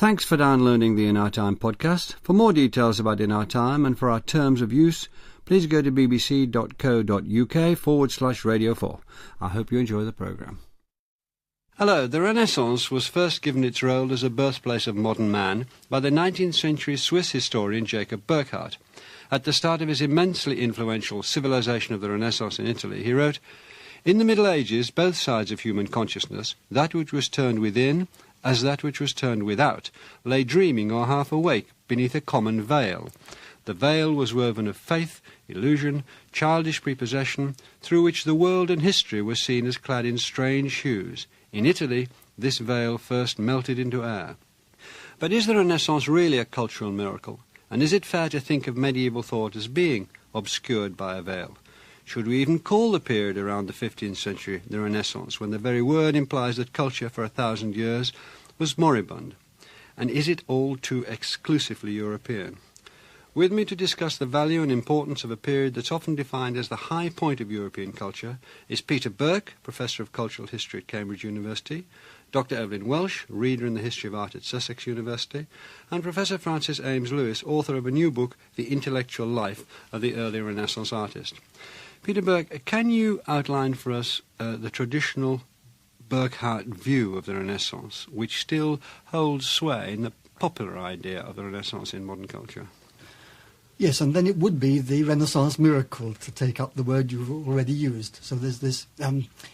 Thanks for downloading the InOurTime podcast. For more details about InOurTime and for our terms of use, please go to bbc.co.uk/Radio 4. I hope you enjoy the programme. Hello, the Renaissance was first given its role as a birthplace of modern man by the 19th century Swiss historian Jacob Burckhardt. At the start of his immensely influential Civilization of the Renaissance in Italy, he wrote, "In the Middle Ages, both sides of human consciousness, that which was turned within as that which was turned without, lay dreaming or half awake beneath a common veil. The veil was woven of faith, illusion, childish prepossession, through which the world and history were seen as clad in strange hues. In Italy, this veil first melted into air." But is the Renaissance really a cultural miracle? And is it fair to think of medieval thought as being obscured by a veil? Should we even call the period around the 15th century the Renaissance, when the very word implies that culture for 1,000 years was moribund? And is it all too exclusively European? With me to discuss the value and importance of a period that's often defined as the high point of European culture is Peter Burke, Professor of Cultural History at Cambridge University, Dr. Evelyn Welsh, Reader in the History of Art at Sussex University, and Professor Francis Ames Lewis, author of a new book, The Intellectual Life of the Early Renaissance Artist. Peter Burke, can you outline for us the traditional Burckhardt view of the Renaissance, which still holds sway in the popular idea of the Renaissance in modern culture? Yes, and then it would be the Renaissance miracle, to take up the word you've already used. So there's this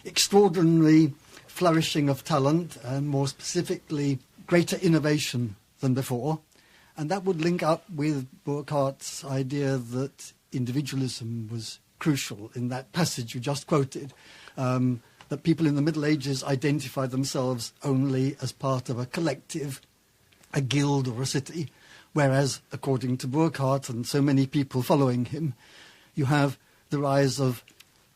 extraordinary flourishing of talent, and more specifically, greater innovation than before. And that would link up with Burckhardt's idea that individualism was crucial in that passage you just quoted, that people in the Middle Ages identified themselves only as part of a collective, a guild or a city, whereas, according to Burckhardt and so many people following him, you have the rise of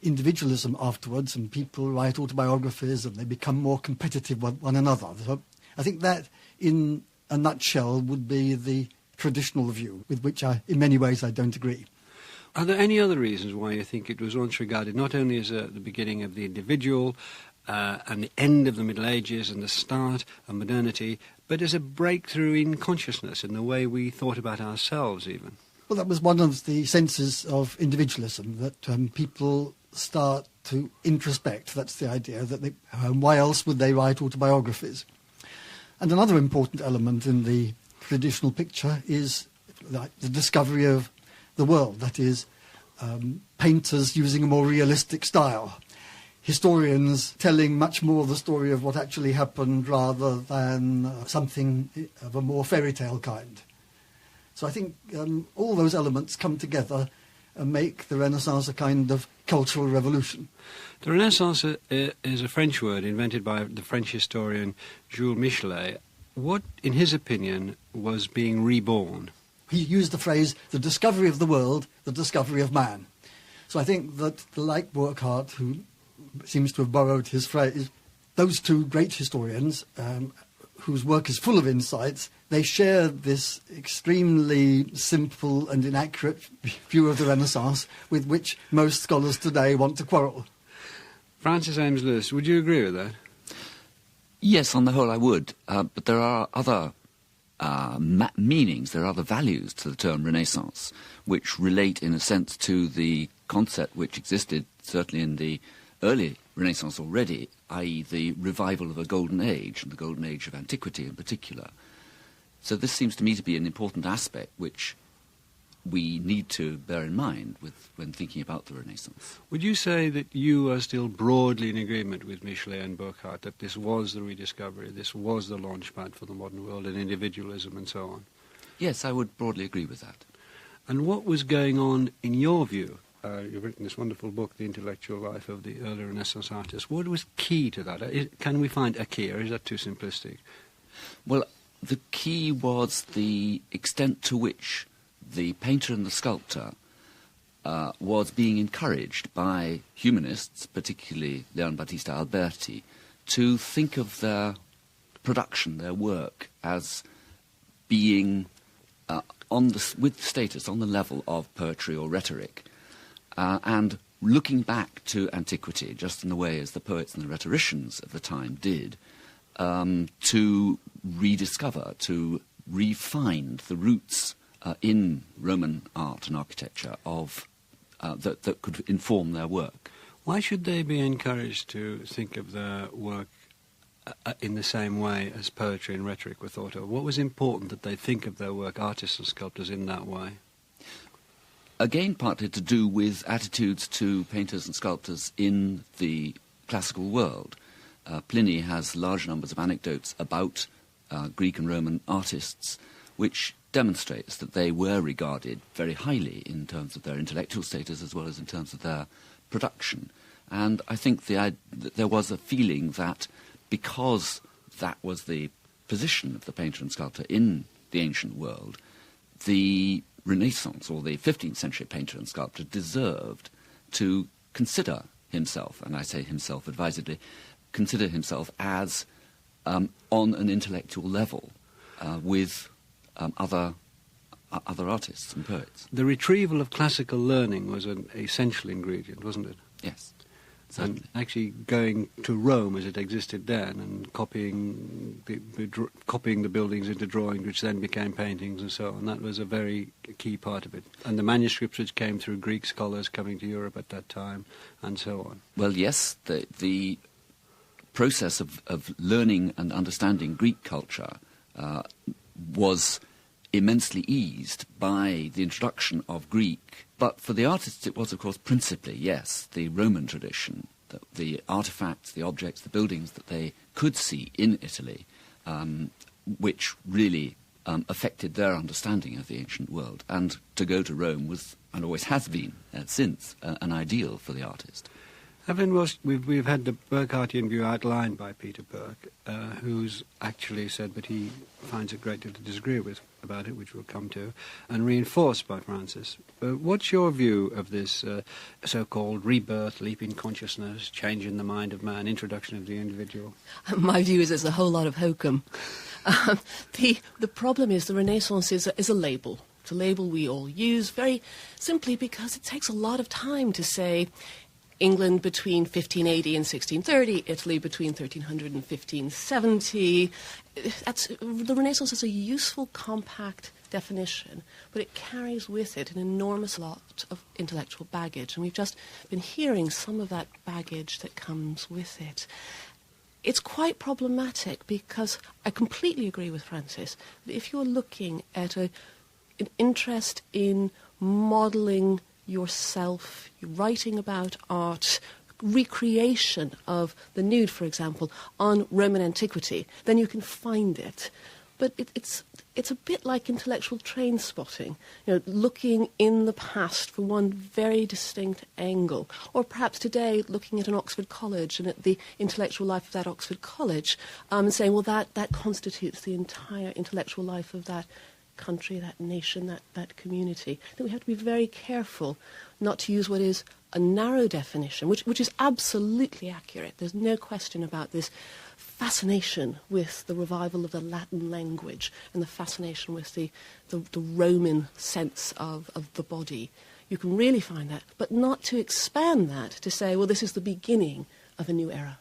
individualism afterwards, and people write autobiographies and they become more competitive with one another. So I think that, in a nutshell, would be the traditional view, with which in many ways I don't agree. Are there any other reasons why you think it was once regarded not only as the beginning of the individual and the end of the Middle Ages and the start of modernity, but as a breakthrough in consciousness, in the way we thought about ourselves even? Well, that was one of the senses of individualism, that people start to introspect. That's the idea, that why else would they write autobiographies? And another important element in the traditional picture is the discovery of the world, that is, painters using a more realistic style, historians telling much more the story of what actually happened rather than something of a more fairy tale kind. So I think all those elements come together and make the Renaissance a kind of cultural revolution. The Renaissance is a French word invented by the French historian Jules Michelet. What, in his opinion, was being reborn? He used the phrase, the discovery of the world, the discovery of man. So I think that, like Burckhardt, who seems to have borrowed his phrase, those two great historians, whose work is full of insights, they share this extremely simple and inaccurate view of the Renaissance with which most scholars today want to quarrel. Francis Ames Lewis, would you agree with that? Yes, on the whole I would, but there are other meanings, there are other values to the term Renaissance, which relate in a sense to the concept which existed certainly in the early Renaissance already, i.e. the revival of a golden age, and the golden age of antiquity in particular. So this seems to me to be an important aspect which we need to bear in mind when thinking about the Renaissance. Would you say that you are still broadly in agreement with Michelet and Burckhardt, that this was the rediscovery, this was the launchpad for the modern world and individualism and so on? Yes, I would broadly agree with that. And what was going on, in your view? You've written this wonderful book, The Intellectual Life of the Early Renaissance Artist. What was key to that? Can we find a key, or is that too simplistic? Well, the key was the extent to which the painter and the sculptor was being encouraged by humanists, particularly Leon Battista Alberti, to think of their production, their work, as being with status on the level of poetry or rhetoric, and looking back to antiquity, just in the way as the poets and the rhetoricians of the time did, to rediscover, to re-find the roots in Roman art and architecture of that could inform their work. Why should they be encouraged to think of their work in the same way as poetry and rhetoric were thought of? What was important that they think of their work, artists and sculptors, in that way? Again, partly to do with attitudes to painters and sculptors in the classical world. Pliny has large numbers of anecdotes about Greek and Roman artists, which demonstrates that they were regarded very highly in terms of their intellectual status as well as in terms of their production. And I think there was a feeling that because that was the position of the painter and sculptor in the ancient world, the Renaissance, or the 15th century painter and sculptor, deserved to consider himself, and I say himself advisedly, consider himself as on an intellectual level with other artists and poets. The retrieval of classical learning was an essential ingredient, wasn't it? Yes. And actually going to Rome as it existed then and copying the buildings into drawings, which then became paintings and so on, that was a very key part of it. And the manuscripts which came through Greek scholars coming to Europe at that time and so on. Well, yes, the process of learning and understanding Greek culture was immensely eased by the introduction of Greek. But for the artists it was, of course, principally, yes, the Roman tradition, the artifacts, the objects, the buildings that they could see in Italy, which really affected their understanding of the ancient world. And to go to Rome was, and always has been since, an ideal for the artist. Evelyn Walsh, we've had the Burkhartian view outlined by Peter Burke, who's actually said that he finds a great deal to disagree with about it, which we'll come to, and reinforced by Francis. What's your view of this so-called rebirth, leap in consciousness, change in the mind of man, introduction of the individual? My view is there's a whole lot of hokum. The problem is the Renaissance is a label. It's a label we all use very simply because it takes a lot of time to say England between 1580 and 1630, Italy between 1300 and 1570. The Renaissance is a useful, compact definition, but it carries with it an enormous lot of intellectual baggage, and we've just been hearing some of that baggage that comes with it. It's quite problematic because I completely agree with Francis that if you're looking at an interest in modelling yourself, writing about art, recreation of the nude, for example, on Roman antiquity, then you can find it. But it's a bit like intellectual train spotting, looking in the past for one very distinct angle, or perhaps today looking at an Oxford college and at the intellectual life of that Oxford college, and saying, well, that constitutes the entire intellectual life of that country, that nation, that community. That we have to be very careful not to use what is a narrow definition, which is absolutely accurate. There's no question about this fascination with the revival of the Latin language and the fascination with the Roman sense of the body. You can really find that, but not to expand that to say, well, this is the beginning of a new era.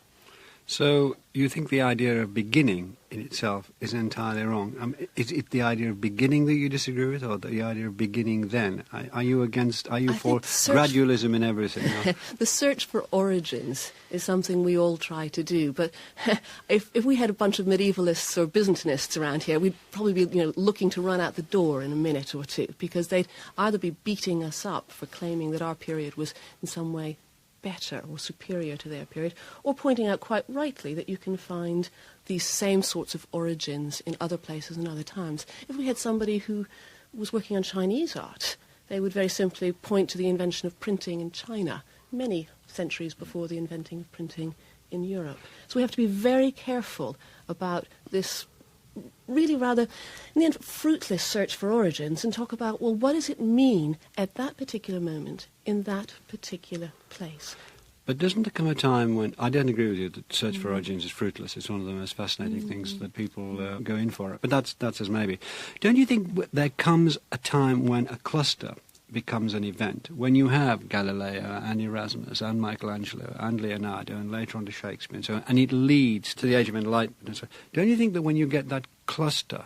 So you think the idea of beginning in itself is entirely wrong? Is it the idea of beginning that you disagree with, or the idea of beginning then? Are you for gradualism in everything? The search for origins is something we all try to do, but if we had a bunch of medievalists or Byzantinists around here, we'd probably be looking to run out the door in a minute or two, because they'd either be beating us up for claiming that our period was in some way better or superior to their period, or pointing out quite rightly that you can find these same sorts of origins in other places and other times. If we had somebody who was working on Chinese art, they would very simply point to the invention of printing in China, many centuries before the inventing of printing in Europe. So we have to be very careful about this really rather, in the end, fruitless search for origins, and talk about, well, what does it mean at that particular moment in that particular place? But doesn't there come a time when, I don't agree with you that search for origins is fruitless. It's one of the most fascinating things that people go in for. But that's as maybe. Don't you think there comes a time when a cluster becomes an event, when you have Galileo and Erasmus and Michelangelo and Leonardo and later on to Shakespeare and so on, and it leads to the Age of Enlightenment and so on? Don't you think that when you get that cluster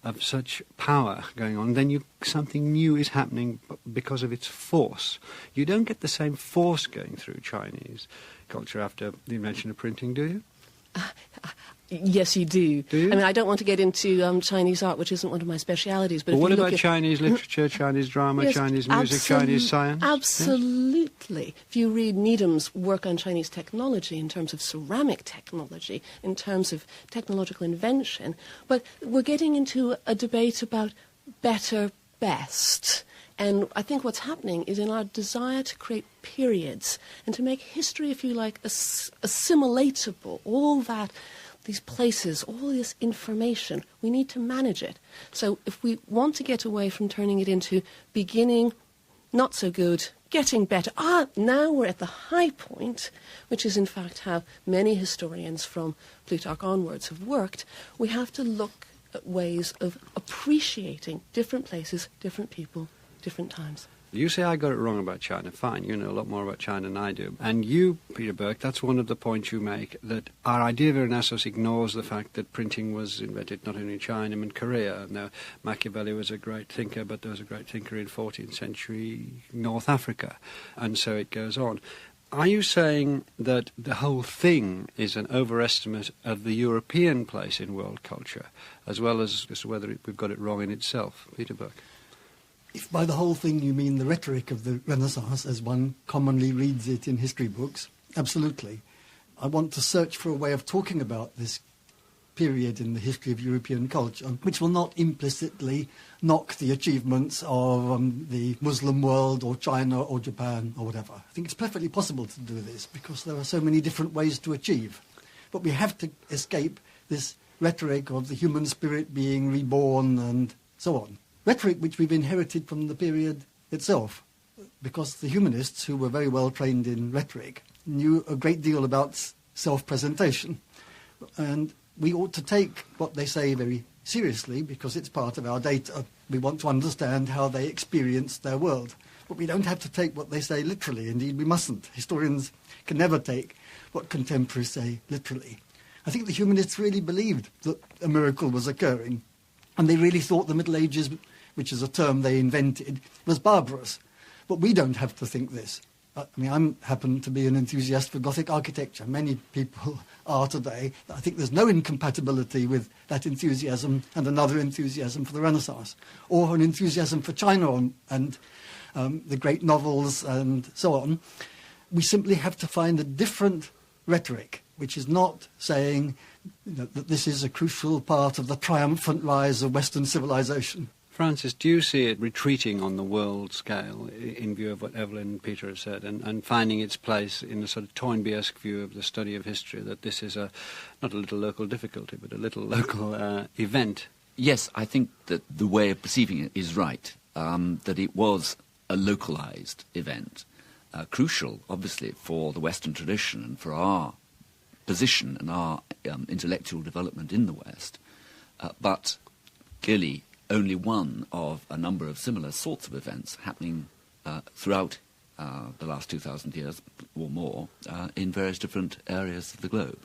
of such power going on, then something new is happening because of its force. You don't get the same force going through Chinese culture after the invention of printing, do you? Yes, you do. Do you? I mean, I don't want to get into Chinese art, which isn't one of my specialities. But Well, if what you look about at Chinese literature, Chinese drama, Yes, Chinese music, Chinese science? Absolutely. If you read Needham's work on Chinese technology in terms of ceramic technology, in terms of technological invention, but we're getting into a debate about better, best. And I think what's happening is in our desire to create periods and to make history, if you like, assimilatable, all that, these places, all this information, we need to manage it. So if we want to get away from turning it into beginning, not so good, getting better, now we're at the high point, which is in fact how many historians from Plutarch onwards have worked, we have to look at ways of appreciating different places, different people, different times. You say I got it wrong about China. Fine, you know a lot more about China than I do. And you, Peter Burke, that's one of the points you make, that our idea of Renaissance ignores the fact that printing was invented not only in China, but in Korea. Now, Machiavelli was a great thinker, but there was a great thinker in 14th century North Africa. And so it goes on. Are you saying that the whole thing is an overestimate of the European place in world culture, as well as whether we've got it wrong in itself? Peter Burke. If by the whole thing you mean the rhetoric of the Renaissance, as one commonly reads it in history books, absolutely. I want to search for a way of talking about this period in the history of European culture, which will not implicitly knock the achievements of the Muslim world or China or Japan or whatever. I think it's perfectly possible to do this because there are so many different ways to achieve. But we have to escape this rhetoric of the human spirit being reborn and so on. Rhetoric which we've inherited from the period itself, because the humanists, who were very well trained in rhetoric, knew a great deal about self-presentation. And we ought to take what they say very seriously because it's part of our data. We want to understand how they experience their world. But we don't have to take what they say literally. Indeed, we mustn't. Historians can never take what contemporaries say literally. I think the humanists really believed that a miracle was occurring, and they really thought the Middle Ages, which is a term they invented, was barbarous. But we don't have to think this. I mean, I happen to be an enthusiast for Gothic architecture. Many people are today. I think there's no incompatibility with that enthusiasm and another enthusiasm for the Renaissance, or an enthusiasm for China and the great novels and so on. We simply have to find a different rhetoric, which is not saying that this is a crucial part of the triumphant rise of Western civilization. Francis, do you see it retreating on the world scale in view of what Evelyn and Peter have said and finding its place in a sort of Toynbee-esque view of the study of history, that this is not a little local difficulty, but a little local event? Yes, I think that the way of perceiving it is right, that it was a localized event, crucial, obviously, for the Western tradition and for our position and our intellectual development in the West, but clearly only one of a number of similar sorts of events happening throughout the last 2,000 years or more in various different areas of the globe.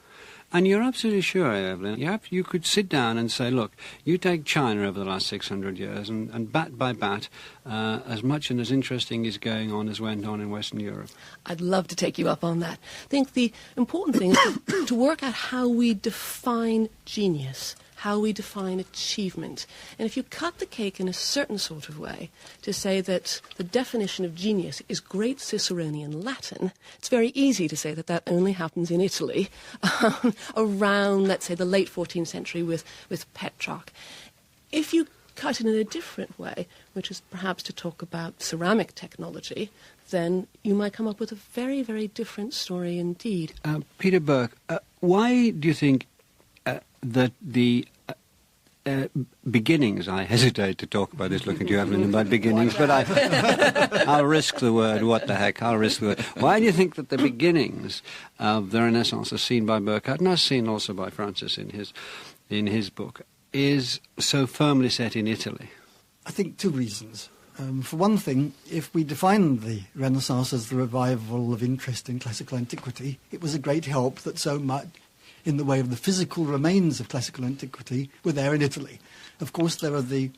And you're absolutely sure, Evelyn, you could sit down and say, look, you take China over the last 600 years and bat by bat, as much and as interesting is going on as went on in Western Europe. I'd love to take you up on that. I think the important thing is to work out how we define genius, how we define achievement. And if you cut the cake in a certain sort of way to say that the definition of genius is great Ciceronian Latin, it's very easy to say that that only happens in Italy around, let's say, the late 14th century with Petrarch. If you cut it in a different way, which is perhaps to talk about ceramic technology, then you might come up with a very, very different story indeed. Peter Burke, why do you think that the beginnings, I hesitate to talk about this, looking at you, Evelyn, about beginnings, but I'll risk the word, what the heck, I'll risk the word. Why do you think that the beginnings of the Renaissance, as seen by Burckhardt, and as seen also by Francis in his book, is so firmly set in Italy? I think two reasons. For one thing, if we define the Renaissance as the revival of interest in classical antiquity, it was a great help that so much in the way of the physical remains of classical antiquity were there in Italy. Of course, there are the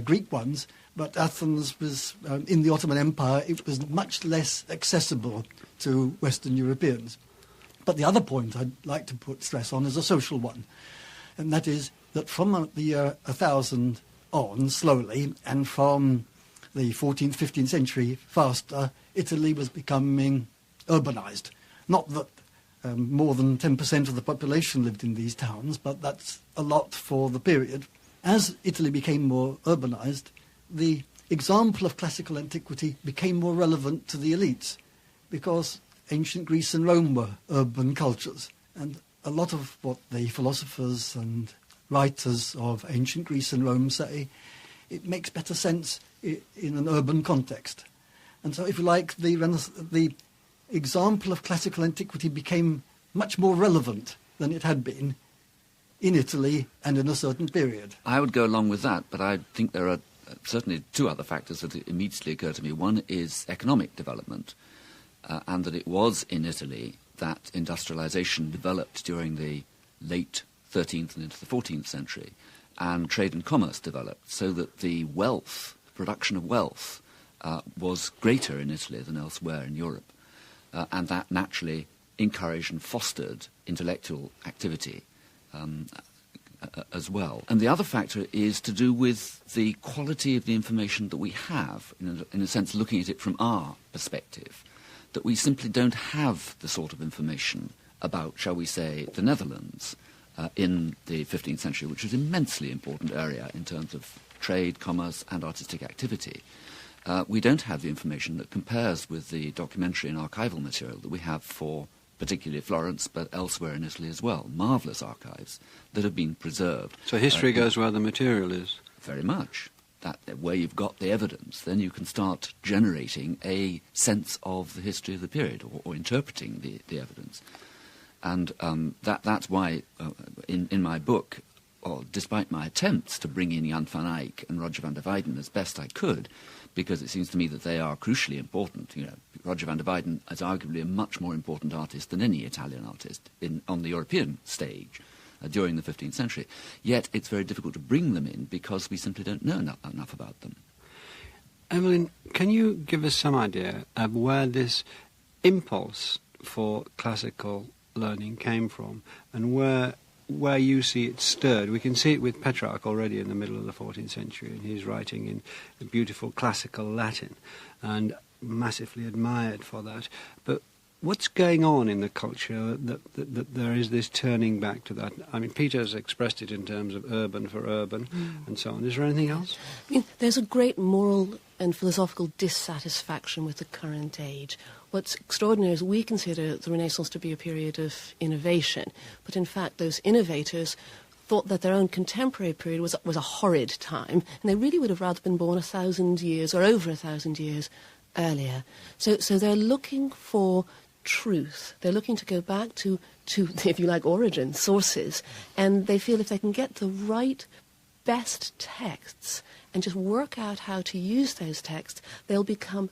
Greek ones, but Athens was, in the Ottoman Empire, it was much less accessible to Western Europeans. But the other point I'd like to put stress on is a social one, and that is that from the year 1000 on, slowly, and from the 14th, 15th century faster, Italy was becoming urbanized. Not that more than 10% of the population lived in these towns, but that's a lot for the period. As Italy became more urbanized, the example of classical antiquity became more relevant to the elites, because ancient Greece and Rome were urban cultures, and a lot of what the philosophers and writers of ancient Greece and Rome say, it makes better sense in an urban context. And so, if you like, the example of classical antiquity became much more relevant than it had been in Italy and in a certain period. I would go along with that, but I think there are certainly two other factors that immediately occur to me. One is economic development, and that it was in Italy that industrialization developed during the late 13th and into the 14th century, and trade and commerce developed, so that the production of wealth, was greater in Italy than elsewhere in Europe, and that naturally encouraged and fostered intellectual activity as well. And the other factor is to do with the quality of the information that we have, in a sense looking at it from our perspective, that we simply don't have the sort of information about, shall we say, the Netherlands in the 15th century, which was an immensely important area in terms of trade, commerce and artistic activity. We don't have the information that compares with the documentary and archival material that we have for particularly Florence, but elsewhere in Italy as well. Marvellous archives that have been preserved. So history goes where the material is. Very much. That where you've got the evidence, then you can start generating a sense of the history of the period, or interpreting the evidence. And that's why, in my book, despite my attempts to bring in Jan van Eyck and Roger van der Weyden as best I could, because it seems to me that they are crucially important. You know, Roger van der Weyden is arguably a much more important artist than any Italian artist on the European stage during the 15th century. Yet it's very difficult to bring them in because we simply don't know enough about them. Evelyn, can you give us some idea of where this impulse for classical learning came from, and where you see it stirred? We can see it with Petrarch already in the middle of the 14th century, and he's writing in the beautiful classical Latin, and massively admired for that. But what's going on in the culture that there is this turning back to that? I mean, Peter's expressed it in terms of urban for urban and so on. Is there anything else? I mean, there's a great moral and philosophical dissatisfaction with the current age. What's extraordinary is we consider the Renaissance to be a period of innovation, but in fact those innovators thought that their own contemporary period was a horrid time, and they really would have rather been born 1,000 years or over 1,000 years earlier. So they're looking for truth. They're looking to go back to, if you like, origin, sources, and they feel if they can get the right, best texts and just work out how to use those texts, they'll become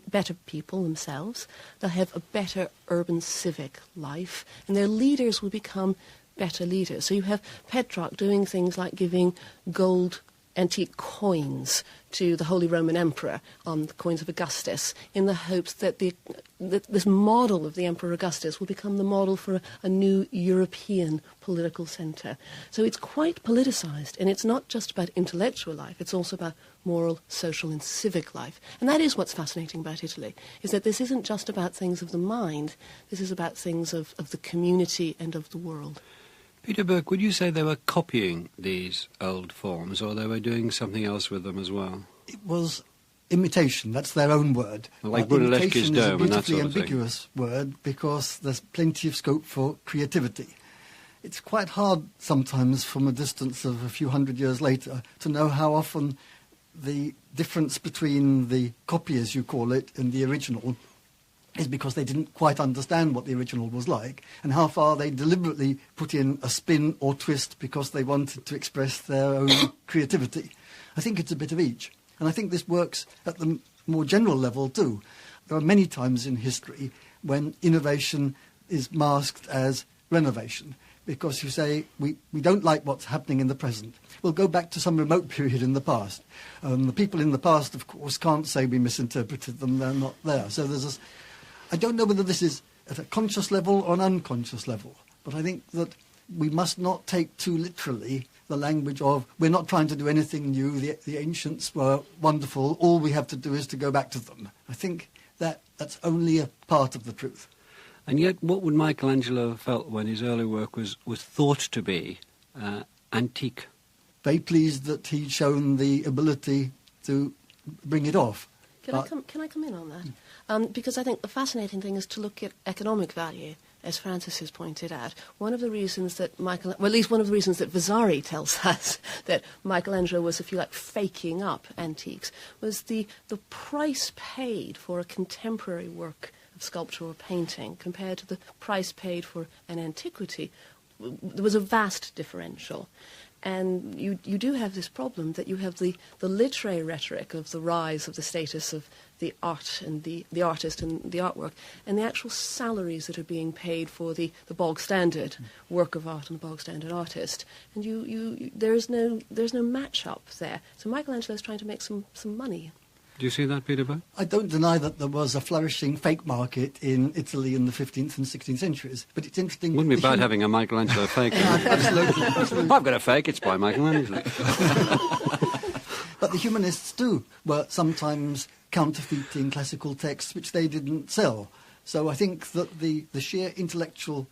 better people themselves, they'll have a better urban civic life, and their leaders will become better leaders. So you have Petrarch doing things like giving gold antique coins to the Holy Roman Emperor on the coins of Augustus, in the hopes that this model of the Emperor Augustus will become the model for a new European political centre. So it's quite politicised, and it's not just about intellectual life, it's also about moral, social and civic life. And that is what's fascinating about Italy, is that this isn't just about things of the mind, this is about things of the community and of the world. Peter Burke, would you say they were copying these old forms, or they were doing something else with them as well? It was imitation, that's their own word. Like Brunelleschi's dome and that Imitation is a beautifully sort of thing. ambiguous word because there's plenty of scope for creativity. It's quite hard sometimes from a distance of a few hundred years later to know how often the difference between the copy, as you call it, and the original is because they didn't quite understand what the original was like, and how far they deliberately put in a spin or twist because they wanted to express their own creativity. I think it's a bit of each. And I think this works at the more general level too. There are many times in history when innovation is masked as renovation, because you say, we don't like what's happening in the present. We'll go back to some remote period in the past. The people in the past, of course, can't say we misinterpreted them, they're not there. So there's this, I don't know whether this is at a conscious level or an unconscious level, but I think that we must not take too literally the language of, we're not trying to do anything new, the ancients were wonderful, all we have to do is to go back to them. I think that's only a part of the truth. And yet, what would Michelangelo have felt when his early work was thought to be antique? Very pleased that he'd shown the ability to bring it off. Can I come in on that? Because I think the fascinating thing is to look at economic value, as Francis has pointed out. One of the reasons that at least one of the reasons that Vasari tells us that Michelangelo was, if you like, faking up antiques, was the price paid for a contemporary work of sculpture or painting compared to the price paid for an antiquity. There was a vast differential. And you do have this problem that you have the literary rhetoric of the rise of the status of the art and the artist and the artwork, and the actual salaries that are being paid for the bog standard work of art and the bog standard artist. And there's no match up there. So Michelangelo is trying to make some money. Do you see that, Peter Burke? I don't deny that there was a flourishing fake market in Italy in the 15th and 16th centuries, but it's interesting... Wouldn't be bad having a Michelangelo fake. Absolutely. I've got a fake, it's by Michelangelo. But the humanists, too, were sometimes counterfeiting classical texts which they didn't sell. So I think that the sheer intellectual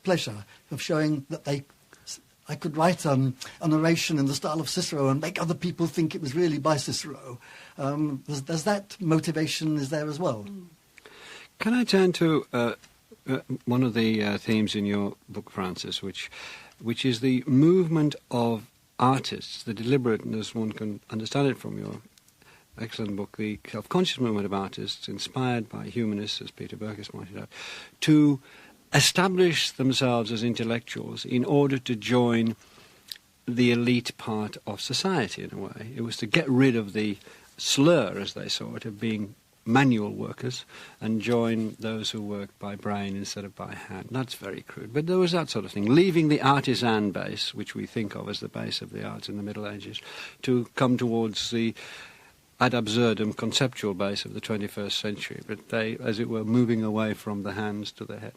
pleasure of showing that I could write an oration in the style of Cicero and make other people think it was really by Cicero. There's that motivation is there as well. Can I turn to one of the themes in your book, Francis, which is the movement of artists, the deliberateness, one can understand it from your excellent book, the self-conscious movement of artists, inspired by humanists, as Peter Burke has pointed out, to establish themselves as intellectuals in order to join the elite part of society, in a way. It was to get rid of the slur, as they saw it, of being manual workers and join those who worked by brain instead of by hand. That's very crude, but there was that sort of thing. Leaving the artisan base, which we think of as the base of the arts in the Middle Ages, to come towards the ad absurdum conceptual base of the 21st century, but they, as it were, moving away from the hands to the head.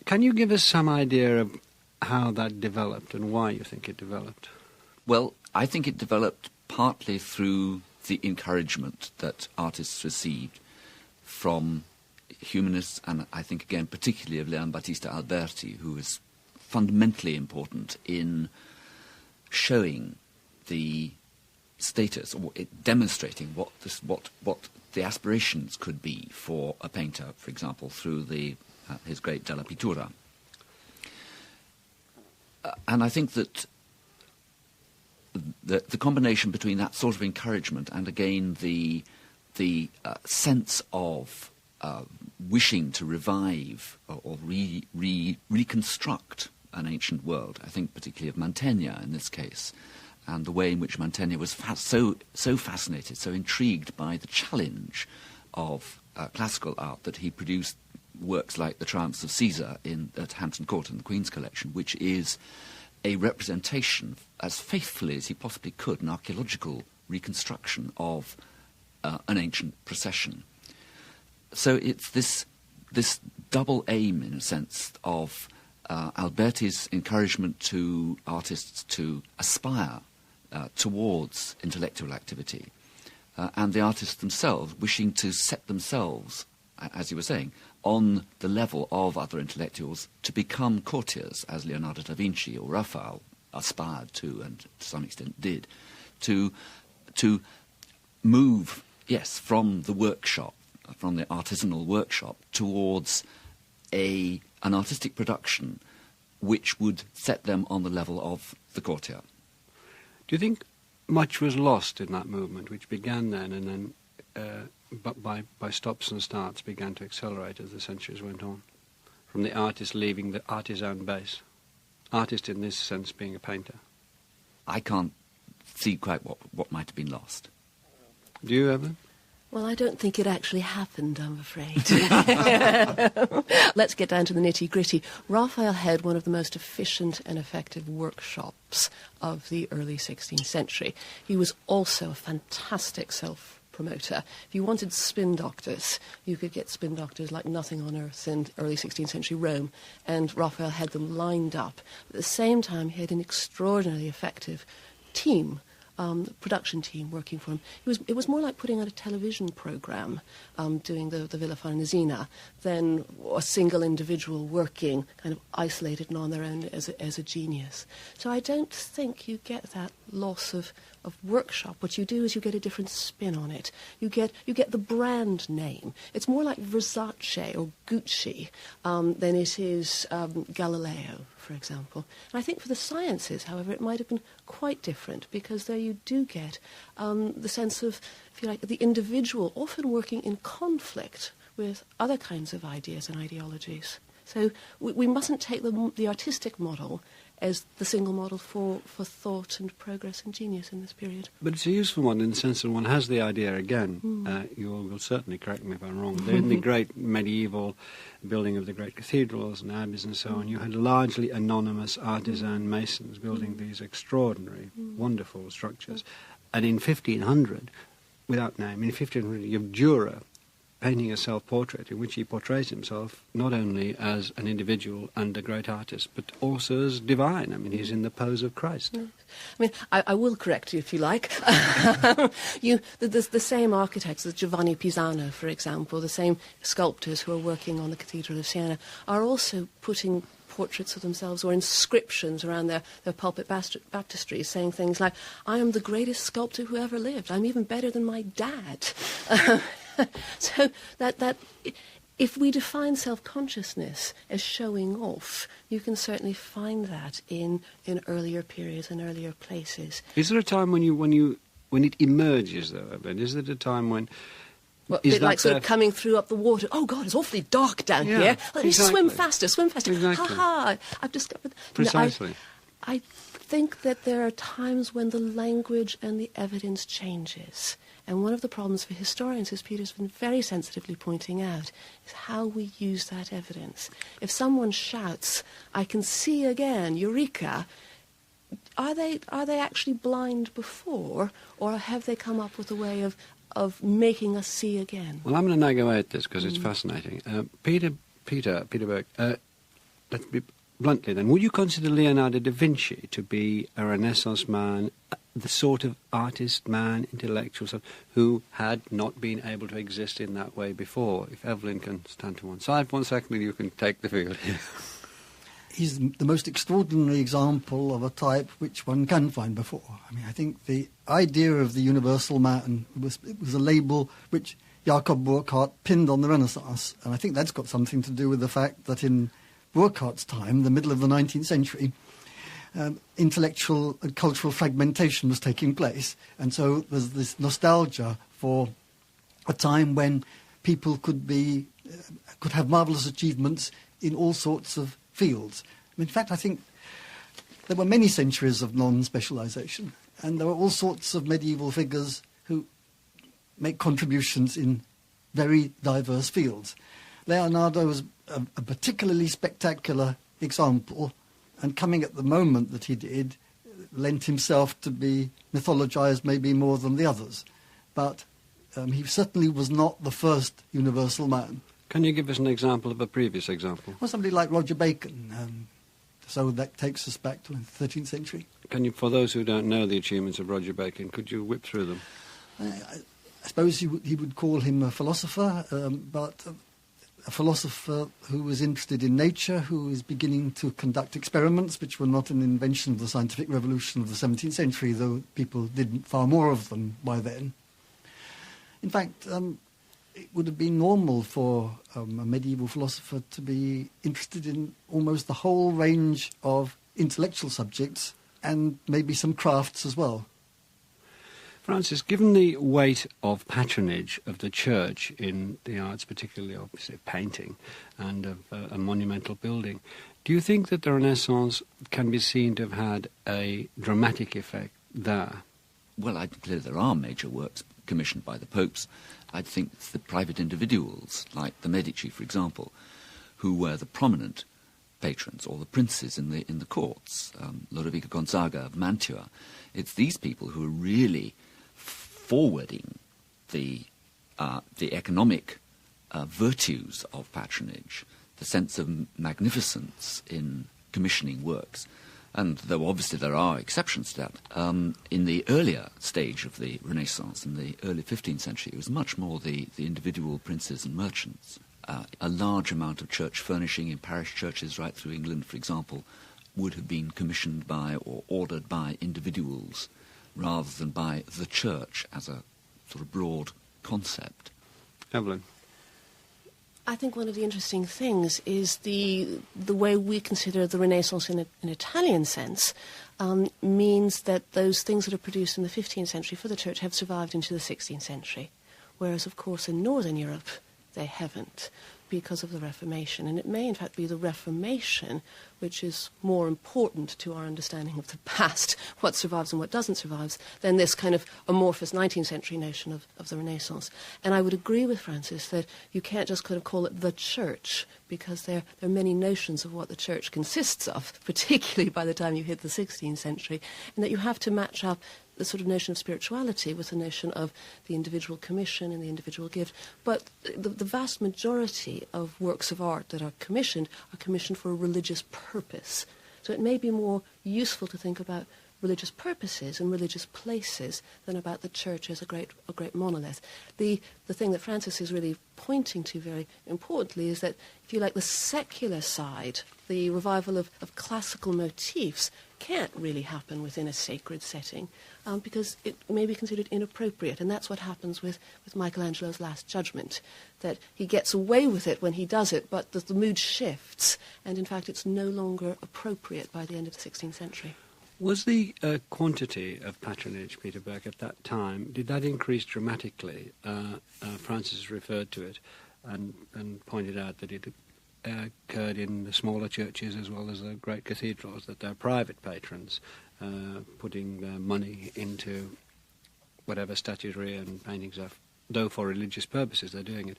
Can you give us some idea of how that developed and why you think it developed? Well, I think it developed partly through the encouragement that artists received from humanists, and I think, again, particularly of Leon Battista Alberti, who is fundamentally important in showing the status, or demonstrating what the aspirations could be for a painter, for example, through his great Della Pittura. And I think that the combination between that sort of encouragement and, again, the sense of wishing to revive or reconstruct an ancient world, I think particularly of Mantegna in this case, and the way in which Mantegna was so fascinated, so intrigued by the challenge of classical art that he produced works like The Triumphs of Caesar at Hampton Court in the Queen's Collection, which is a representation, as faithfully as he possibly could, an archaeological reconstruction of an ancient procession. So it's this double aim, in a sense, of Alberti's encouragement to artists to aspire towards intellectual activity, and the artists themselves wishing to set themselves, as you were saying, on the level of other intellectuals to become courtiers, as Leonardo da Vinci or Raphael aspired to, and to some extent did, to move, yes, from the workshop, from the artisanal workshop, towards an artistic production which would set them on the level of the courtier. Do you think much was lost in that movement, which began then and then, but by stops and starts, began to accelerate as the centuries went on, from the artist leaving the artisan base? Artist in this sense being a painter. I can't see quite what might have been lost. Do you, Evelyn? Well, I don't think it actually happened, I'm afraid. Let's get down to the nitty-gritty. Raphael had one of the most efficient and effective workshops of the early 16th century. He was also a fantastic self-promoter. If you wanted spin doctors, you could get spin doctors like nothing on earth in early 16th century Rome, and Raphael had them lined up. At the same time, he had an extraordinarily effective team, production team working for him. It was more like putting out a television program, doing the Villa Farnesina, than a single individual working kind of isolated and on their own as a genius. So I don't think you get that loss of workshop. What you do is you get a different spin on it. You get the brand name. It's more like Versace or Gucci than it is Galileo, for example. And I think for the sciences, however, it might have been quite different, because there you do get the sense of, if you like, the individual often working in conflict with other kinds of ideas and ideologies. So we mustn't take the artistic model as the single model for thought and progress and genius in this period. But it's a useful one in the sense that one has the idea again. You will certainly correct me if I'm wrong. In the great medieval building of the great cathedrals and abbeys and so on, you had largely anonymous artisan masons building these extraordinary, wonderful structures. And in 1500, without name, in 1500 you have Dürer painting a self-portrait in which he portrays himself not only as an individual and a great artist, but also as divine. I mean, he's in the pose of Christ. Yes. I mean, I will correct you if you like. The same architects, the Giovanni Pisano, for example, the same sculptors who are working on the Cathedral of Siena, are also putting portraits of themselves or inscriptions around their pulpit baptistries saying things like, "I am the greatest sculptor who ever lived. I'm even better than my dad." So that if we define self-consciousness as showing off, you can certainly find that in earlier periods and earlier places. Is there a time when it emerges, though, Evelyn? Is there a time when... Well, a bit like sort of coming through up the water. Oh, God, it's awfully dark down here. Let me swim faster, swim faster. Exactly. Ha-ha, I've discovered... Precisely. No, I think that there are times when the language and the evidence changes. And one of the problems for historians, as Peter's been very sensitively pointing out, is how we use that evidence. If someone shouts, "I can see again, Eureka," are they actually blind before, or have they come up with a way of making us see again? Well, I'm going to now go at this because it's fascinating. Peter Berg, let's be bluntly then, would you consider Leonardo da Vinci to be a Renaissance man, the sort of artist, man, intellectual, who had not been able to exist in that way before? If Evelyn can stand to one side for 1 second, you can take the field here. He's the most extraordinary example of a type which one can find before. I mean, I think the idea of the universal man was a label which Jakob Burckhardt pinned on the Renaissance, and I think that's got something to do with the fact that in Burckhardt's time, the middle of the 19th century, intellectual and cultural fragmentation was taking place, and so there's this nostalgia for a time when people could have marvellous achievements in all sorts of fields. In fact, I think there were many centuries of non-specialisation, and there were all sorts of medieval figures who make contributions in very diverse fields. Leonardo was a particularly spectacular example, and coming at the moment that he did, lent himself to be mythologized maybe more than the others. But he certainly was not the first universal man. Can you give us an example of a previous example? Well, somebody like Roger Bacon. So that takes us back to the 13th century. Can you, for those who don't know the achievements of Roger Bacon, could you whip through them? I suppose he would call him a philosopher, but a philosopher who was interested in nature, who is beginning to conduct experiments, which were not an invention of the scientific revolution of the 17th century, though people did far more of them by then. In fact, it would have been normal for a medieval philosopher to be interested in almost the whole range of intellectual subjects and maybe some crafts as well. Francis, given the weight of patronage of the church in the arts, particularly obviously painting and of a monumental building, do you think that the Renaissance can be seen to have had a dramatic effect there? Well, I declare there are major works commissioned by the popes. I think it's the private individuals, like the Medici, for example, who were the prominent patrons, or the princes in the courts, Lodovico Gonzaga of Mantua. It's these people who are really forwarding the economic virtues of patronage, the sense of magnificence in commissioning works. And though obviously there are exceptions to that, in the earlier stage of the Renaissance, in the early 15th century, it was much more the individual princes and merchants. A large amount of church furnishing in parish churches right through England, for example, would have been commissioned by or ordered by individuals rather than by the church as a sort of broad concept. Evelyn? I think one of the interesting things is the way we consider the Renaissance in an Italian sense means that those things that are produced in the 15th century for the church have survived into the 16th century, whereas, of course, in Northern Europe, they haven't, because of the Reformation. And it may, in fact, be the Reformation which is more important to our understanding of the past, what survives and what doesn't survive, than this kind of amorphous 19th century notion of the Renaissance. And I would agree with Francis that you can't just kind of call it the church, because there are many notions of what the church consists of, particularly by the time you hit the 16th century, and that you have to match up the sort of notion of spirituality with the notion of the individual commission and the individual gift. But the vast majority of works of art that are commissioned for a religious purpose. So it may be more useful to think about religious purposes and religious places than about the church as a great monolith. The thing that Francis is really pointing to very importantly is that, if you like, the secular side, the revival of classical motifs, can't really happen within a sacred setting because it may be considered inappropriate. And that's what happens with Michelangelo's Last Judgment, that he gets away with it when he does it, but the mood shifts, and in fact it's no longer appropriate by the end of the 16th century. Was the quantity of patronage, Peter Burke, at that time, did that increase dramatically? Francis referred to it and pointed out that it occurred in the smaller churches as well as the great cathedrals, that they're private patrons putting their money into whatever statuary and paintings are, though for religious purposes they're doing it.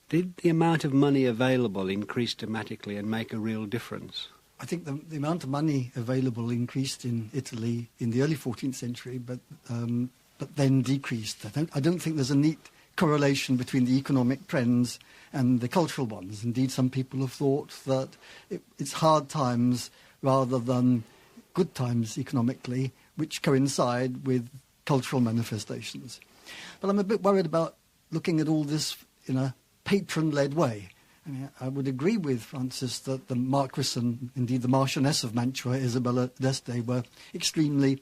Did the amount of money available increase dramatically and make a real difference? I think the amount of money available increased in Italy in the early 14th century, but then decreased. I don't think there's a neat correlation between the economic trends and the cultural ones. Indeed, some people have thought that it's hard times rather than good times economically, which coincide with cultural manifestations. But I'm a bit worried about looking at all this in a patron-led way. I mean, I would agree with Francis that the Marquis and indeed the Marchioness of Mantua, Isabella d'Este, were extremely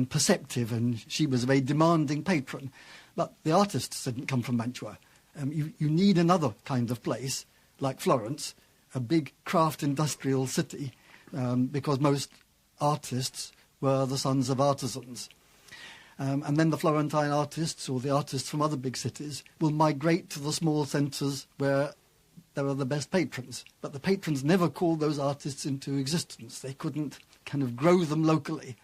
perceptive, and she was a very demanding patron. But the artists didn't come from Mantua. You need another kind of place, like Florence, a big craft industrial city, because most artists were the sons of artisans. And then the Florentine artists, or the artists from other big cities, will migrate to the small centres where there are the best patrons. But the patrons never called those artists into existence. They couldn't kind of grow them locally.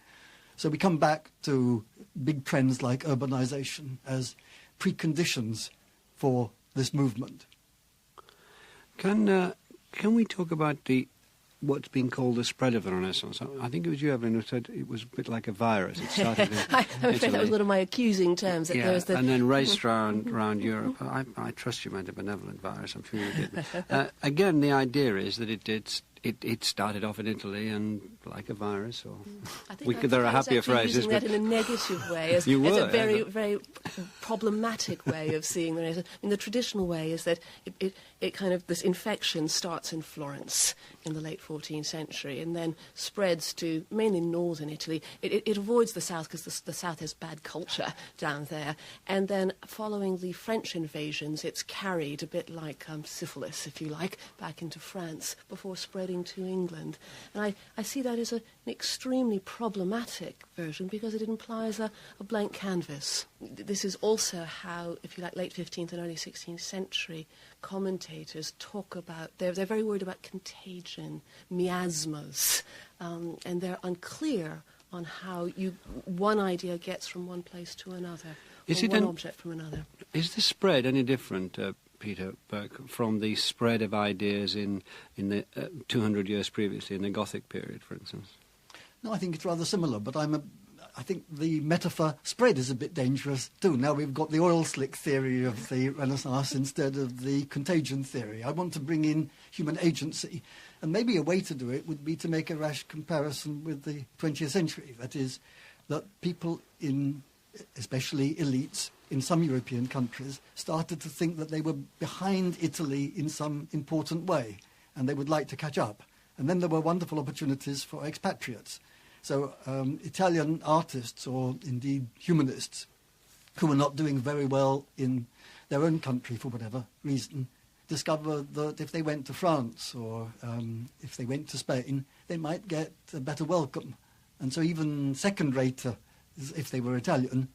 So we come back to big trends like urbanization as preconditions for this movement. Can we talk about what's been called the spread of the Renaissance? I think it was you, Evelyn, who said it was a bit like a virus. It started in I'm afraid that was one of my accusing terms. That there was and then raced around Europe. I trust you meant a benevolent virus. I'm sure you did. Again, the idea is that it started off in Italy and like a virus, or there are happier phrases. Using that in a negative way, as a very, very problematic way of seeing the Renaissance. I mean, the traditional way is that it kind of, this infection starts in Florence in the late 14th century and then spreads to mainly northern Italy. It avoids the south because the south has bad culture down there. And then following the French invasions, it's carried a bit like syphilis, if you like, back into France before spreading to England. And I see that as an extremely problematic version because it implies a blank canvas. This is also how, if you like, late 15th and early 16th century commentators talk about, they're very worried about contagion, miasmas, and they're unclear on how one idea gets from one place to another, Is or it one object from another. Is the spread any different, Peter Burke, from the spread of ideas in the 200 years previously, in the Gothic period, for instance? No, I think it's rather similar, but I think the metaphor spread is a bit dangerous too. Now we've got the oil slick theory of the Renaissance instead of the contagion theory. I want to bring in human agency, and maybe a way to do it would be to make a rash comparison with the 20th century. That is, that people especially elites in some European countries, started to think that they were behind Italy in some important way, and they would like to catch up. And then there were wonderful opportunities for expatriates. So Italian artists, or indeed humanists, who were not doing very well in their own country for whatever reason, discovered that if they went to France or if they went to Spain, they might get a better welcome. And so even second-rate, if they were Italian,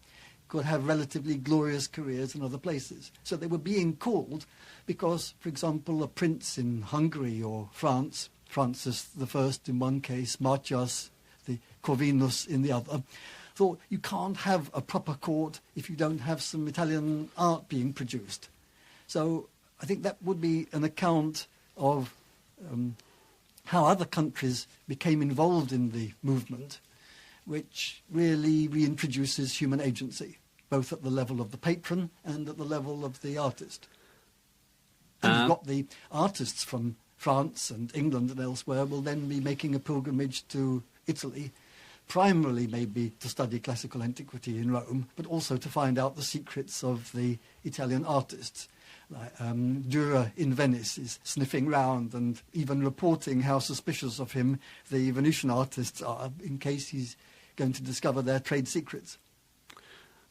could have relatively glorious careers in other places. So they were being called because, for example, a prince in Hungary or France, Francis I in one case, Martias the Corvinus in the other, thought you can't have a proper court if you don't have some Italian art being produced. So I think that would be an account of how other countries became involved in the movement, which really reintroduces human agency, both at the level of the patron and at the level of the artist. And you've got the artists from France and England and elsewhere will then be making a pilgrimage to Italy, primarily maybe to study classical antiquity in Rome, but also to find out the secrets of the Italian artists. Dürer in Venice is sniffing round and even reporting how suspicious of him the Venetian artists are in case he's going to discover their trade secrets.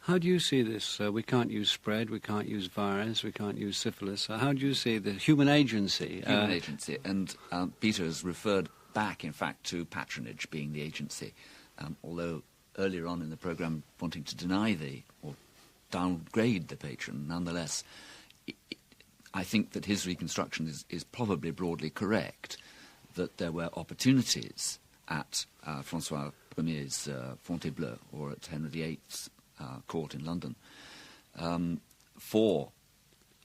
How do you see this? We can't use spread, we can't use virus, we can't use syphilis. How do you see the human agency? Human agency, and Peter has referred back, in fact, to patronage being the agency, although earlier on in the programme wanting to deny or downgrade the patron, nonetheless, I think that his reconstruction is probably broadly correct, that there were opportunities at François I's Fontainebleau or at Henry VIII's court in London for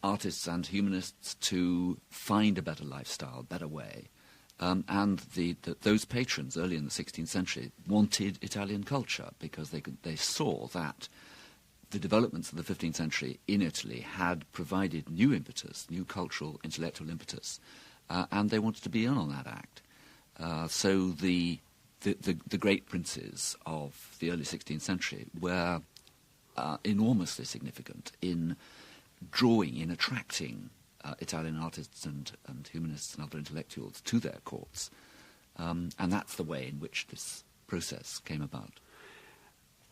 artists and humanists to find a better lifestyle, better way. And those patrons early in the 16th century wanted Italian culture because they saw that the developments of the 15th century in Italy had provided new impetus, new cultural, intellectual impetus, and they wanted to be in on that act. So the great princes of the early 16th century were enormously significant in drawing, in attracting Italian artists and humanists and other intellectuals to their courts. And that's the way in which this process came about.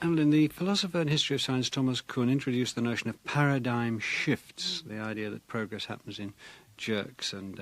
Evelyn, the philosopher and history of science Thomas Kuhn introduced the notion of paradigm shifts, the idea that progress happens in jerks and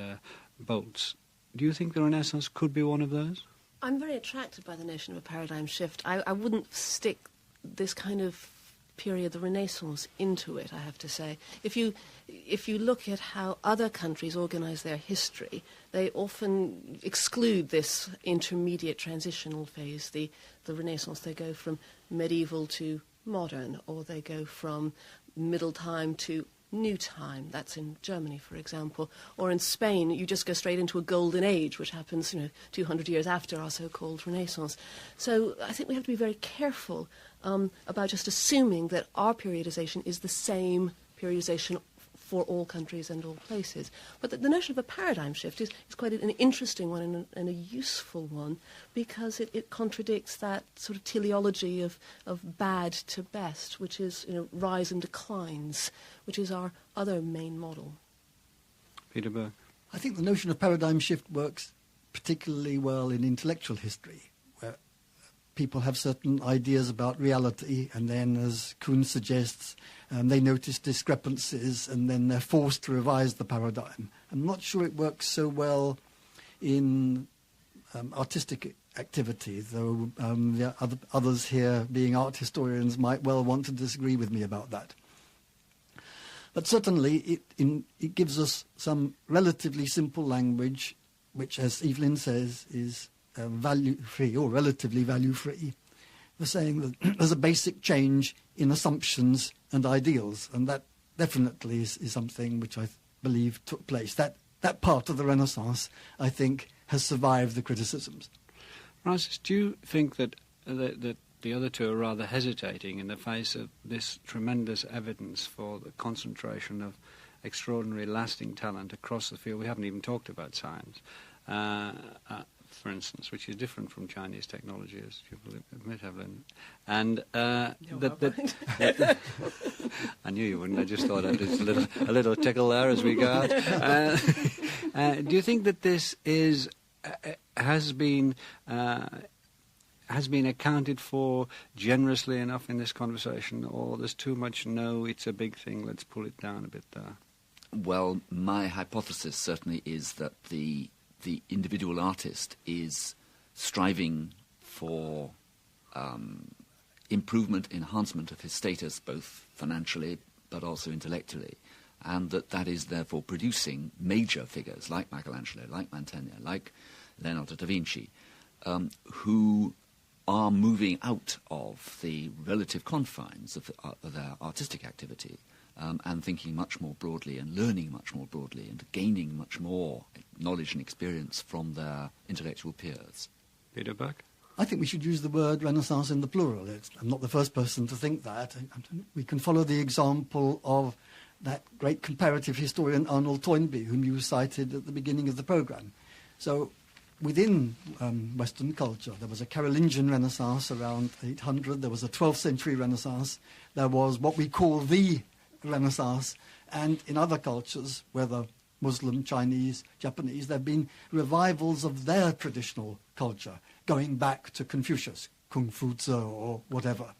bolts. Do you think the Renaissance could be one of those? I'm very attracted by the notion of a paradigm shift. I wouldn't stick this kind of period, the Renaissance, into it, I have to say. If you look at how other countries organise their history, they often exclude this intermediate transitional phase, the Renaissance. They go from medieval to modern, or they go from middle time to new time. That's in Germany, for example. Or in Spain, you just go straight into a golden age, which happens 200 years after our so-called Renaissance. So I think we have to be very careful about just assuming that our periodization is the same periodization for all countries and all places. But the notion of a paradigm shift is quite an interesting one and a useful one, because it contradicts that sort of teleology of bad to best, which is rise and declines, which is our other main model. Peter Burke. I think the notion of paradigm shift works particularly well in intellectual history, where people have certain ideas about reality, and then, as Kuhn suggests, they notice discrepancies, and then they're forced to revise the paradigm. I'm not sure it works so well in artistic activity, though the others here, being art historians, might well want to disagree with me about that. But certainly it gives us some relatively simple language, which, as Evelyn says, is value-free or relatively value-free. for saying that there's a basic change in assumptions and ideals, and that definitely is something which I believe took place. That part of the Renaissance, I think, has survived the criticisms. Francis, do you think that the other two are rather hesitating in the face of this tremendous evidence for the concentration of extraordinary lasting talent across the field? We haven't even talked about science, for instance, which is different from Chinese technology, as you will admit, Evelyn. And I knew you wouldn't. I just thought I'd just a little tickle there as we go out. Do you think that this is has been accounted for generously enough in this conversation, or there's too much, no, it's a big thing, let's pull it down a bit there? Well, my hypothesis certainly is that the individual artist is striving for improvement, enhancement of his status, both financially but also intellectually, and that is therefore producing major figures like Michelangelo, like Mantegna, like Leonardo da Vinci, who are moving out of the relative confines of their artistic activity and thinking much more broadly and learning much more broadly and gaining much more knowledge and experience from their intellectual peers. Peter Buck? I think we should use the word Renaissance in the plural. I'm not the first person to think that. We can follow the example of that great comparative historian Arnold Toynbee, whom you cited at the beginning of the programme. So within Western culture, there was a Carolingian Renaissance around 800, there was a 12th century Renaissance, there was what we call the Renaissance, and in other cultures, whether Muslim, Chinese, Japanese, there have been revivals of their traditional culture, going back to Confucius, Kung Fu Tzu, or whatever.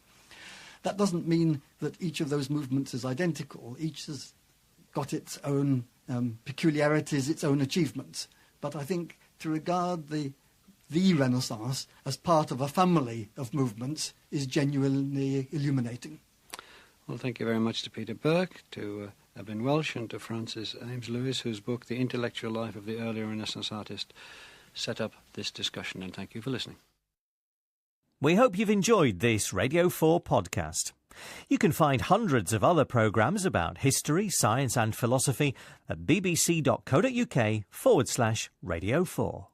That doesn't mean that each of those movements is identical. Each has got its own peculiarities, its own achievements. But I think to regard the Renaissance as part of a family of movements is genuinely illuminating. Well, thank you very much to Peter Burke, to Evelyn Welsh, and to Francis Ames Lewis, whose book, The Intellectual Life of the Early Renaissance Artist, set up this discussion, and thank you for listening. We hope you've enjoyed this Radio 4 podcast. You can find hundreds of other programmes about history, science and philosophy at bbc.co.uk/Radio 4.